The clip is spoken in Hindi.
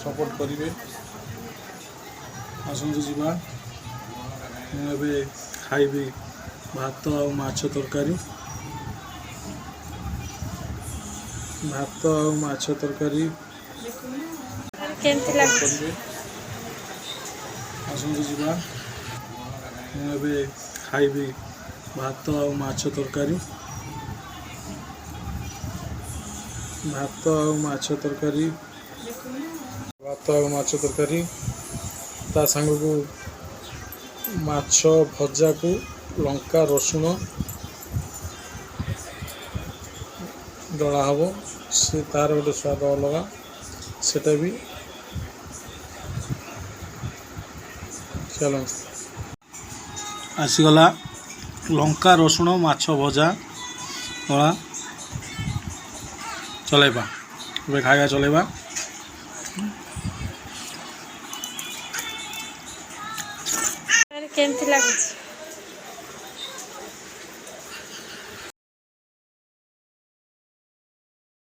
सपोर्ट करेंगे आसतु जीवा मुझे खाइबी भात आ माछ तरकारी भात आ माछ तरकारी आसतु जीवा मुझे खाइबी भात आ माछ तरकारी भात आ माछ तरकारी भात आ माछ तरकारी ता सांग को माछ भजा को लंका रसुण दला हम से तार गोटे स्वाद अलग सेटा भी चल आसीगला लंका रसुण माछ भजा दला चलेबा ए खाया चलेबा केमती लाଗୁଛି